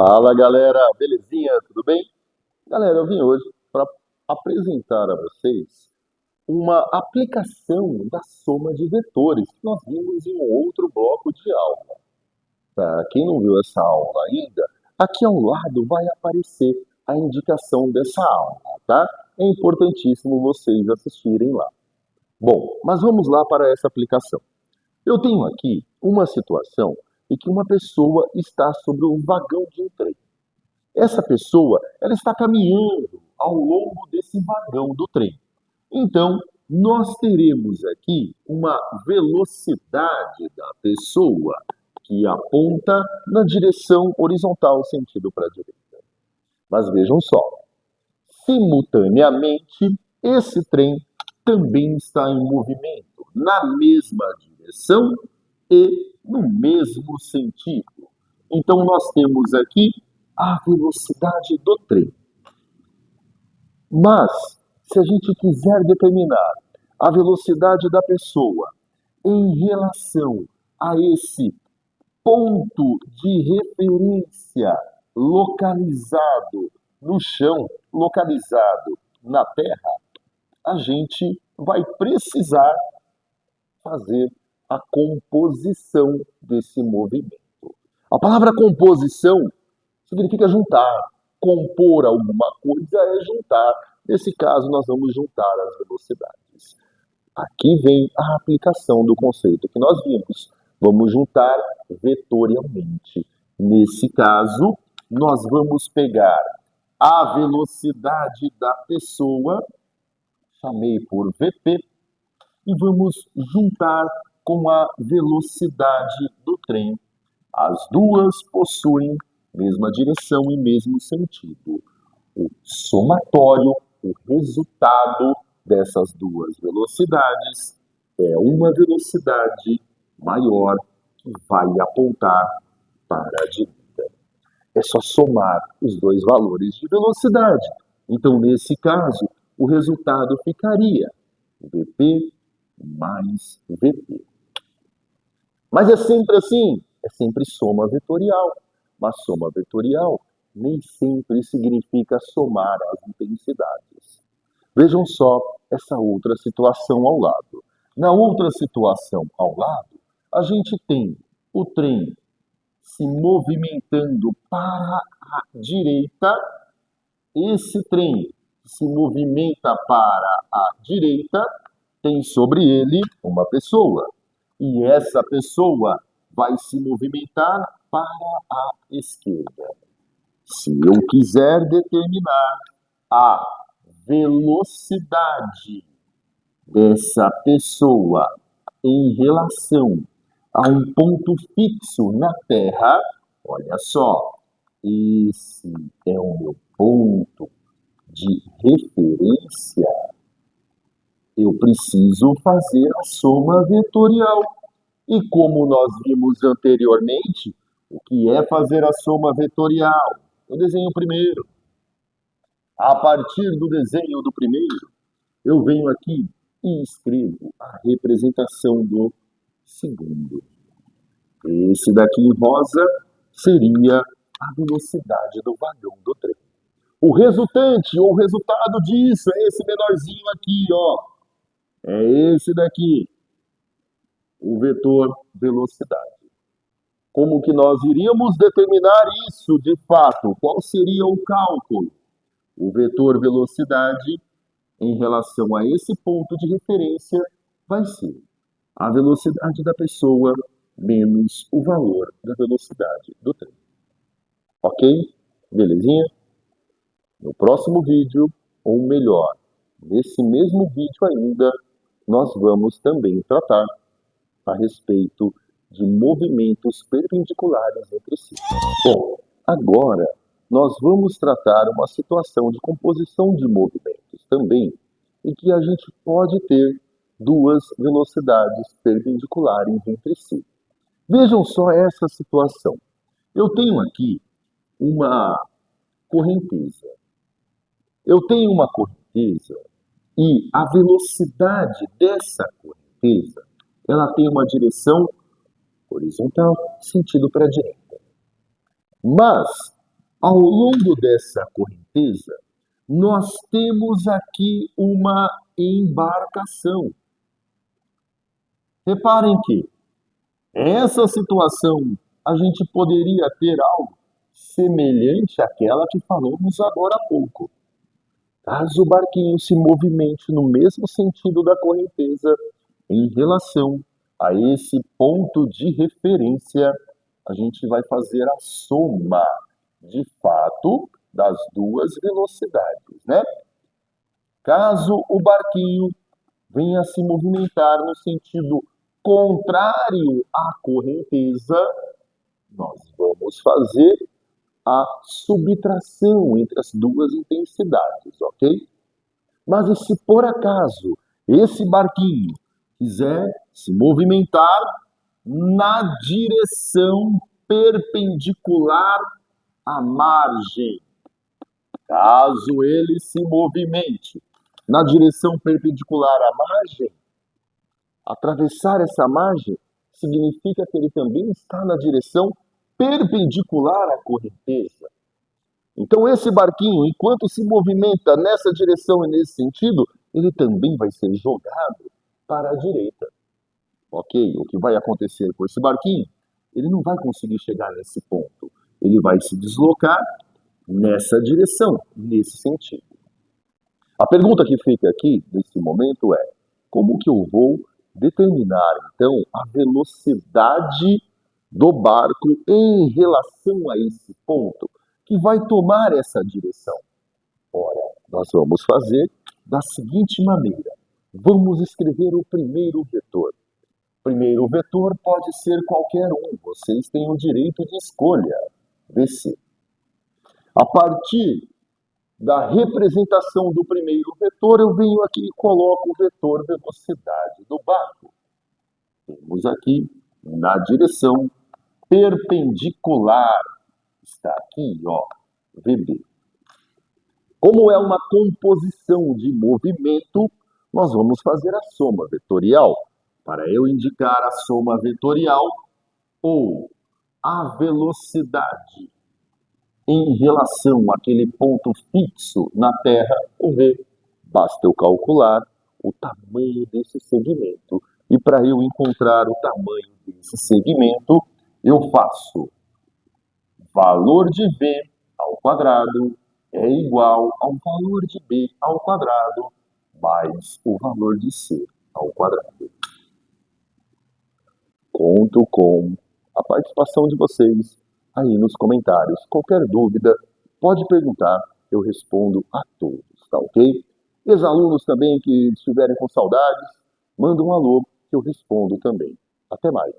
Fala galera, belezinha? Tudo bem? Galera, eu vim hoje para apresentar a vocês uma aplicação da soma de vetores que nós vimos em um outro bloco de aula. Para quem não viu essa aula ainda, aqui ao lado vai aparecer a indicação dessa aula, tá? É importantíssimo vocês assistirem lá. Bom, mas vamos lá para essa aplicação. Eu tenho aqui uma situação em que uma pessoa está sobre um vagão de um trem. Essa pessoa, ela está caminhando ao longo desse vagão do trem. Então, nós teremos aqui uma velocidade da pessoa que aponta na direção horizontal, sentido para a direita. Mas vejam só, simultaneamente, esse trem também está em movimento, na mesma direção e no mesmo sentido. Então, nós temos aqui a velocidade do trem. Mas, se a gente quiser determinar a velocidade da pessoa em relação a esse ponto de referência localizado no chão, localizado na Terra, a gente vai precisar fazer a composição desse movimento. A palavra composição significa juntar. Compor alguma coisa é juntar. Nesse caso, nós vamos juntar as velocidades. Aqui vem a aplicação do conceito que nós vimos. Vamos juntar vetorialmente. Nesse caso, nós vamos pegar a velocidade da pessoa, chamei por VP, e vamos juntar com a velocidade do trem. As duas possuem mesma direção e mesmo sentido. O somatório, o resultado dessas duas velocidades é uma velocidade maior que vai apontar para a direita. É só somar os dois valores de velocidade. Então, nesse caso, o resultado ficaria VP mais VP. Mas é sempre assim, é sempre soma vetorial. Mas soma vetorial nem sempre significa somar as intensidades. Vejam só essa outra situação ao lado. Na outra situação ao lado, a gente tem o trem se movimentando para a direita. Esse trem se movimenta para a direita, tem sobre ele uma pessoa. E essa pessoa vai se movimentar para a esquerda. Se eu quiser determinar a velocidade dessa pessoa em relação a um ponto fixo na Terra, olha só, esse é o meu ponto de referência. Eu preciso fazer a soma vetorial. E como nós vimos anteriormente, o que é fazer a soma vetorial? Eu desenho o primeiro. A partir do desenho do primeiro, eu venho aqui e escrevo a representação do segundo. Esse daqui em rosa seria a velocidade do vagão do trem. O resultante ou o resultado disso é esse menorzinho aqui, ó. É esse daqui, o vetor velocidade. Como que nós iríamos determinar isso de fato? Qual seria o cálculo? O vetor velocidade em relação a esse ponto de referência vai ser a velocidade da pessoa menos o valor da velocidade do trem. Ok? Belezinha? No próximo vídeo, ou melhor, nesse mesmo vídeo ainda, nós vamos também tratar a respeito de movimentos perpendiculares entre si. Bom, agora nós vamos tratar uma situação de composição de movimentos também, em que a gente pode ter duas velocidades perpendiculares entre si. Vejam só essa situação. Eu tenho aqui uma correnteza. Eu tenho uma correnteza e a velocidade dessa correnteza, ela tem uma direção horizontal, sentido para a direita. Mas, Ao longo dessa correnteza, nós temos aqui uma embarcação. Reparem que essa situação a gente poderia ter algo semelhante àquela que falamos agora há pouco. Caso o barquinho se movimente no mesmo sentido da correnteza em relação a esse ponto de referência, a gente vai fazer a soma, de fato, das duas velocidades, né? Caso o barquinho venha se movimentar no sentido contrário à correnteza, nós vamos fazer a subtração entre as duas intensidades, ok? Mas e se por acaso esse barquinho quiser se movimentar na direção perpendicular à margem? Caso ele se movimente na direção perpendicular à margem, atravessar essa margem significa que ele também está na direção perpendicular à correnteza. Então, esse barquinho, enquanto se movimenta nessa direção e nesse sentido, ele também vai ser jogado para a direita. Ok? O que vai acontecer com esse barquinho? Ele não vai conseguir chegar nesse ponto. Ele vai se deslocar nessa direção, nesse sentido. A pergunta que fica aqui, nesse momento, é: como que eu vou determinar, então, a velocidade do barco em relação a esse ponto que vai tomar essa direção? Ora, nós vamos fazer da seguinte maneira. Vamos escrever o primeiro vetor. O primeiro vetor pode ser qualquer um. Vocês têm o direito de escolha. VC. A partir da representação do primeiro vetor, eu venho aqui e coloco o vetor velocidade do barco. Temos aqui, na direção perpendicular, está aqui, ó, VB. Como é uma composição de movimento, nós vamos fazer a soma vetorial. Para eu indicar a soma vetorial ou a velocidade em relação àquele ponto fixo na Terra, o V, basta eu calcular o tamanho desse segmento. E para eu encontrar o tamanho desse segmento, eu faço valor de V ao quadrado é igual ao valor de B ao quadrado mais o valor de C ao quadrado. Conto com a participação de vocês aí nos comentários. Qualquer dúvida, pode perguntar, eu respondo a todos, tá ok? E os alunos também que estiverem com saudades, mandam um alô que eu respondo também. Até mais.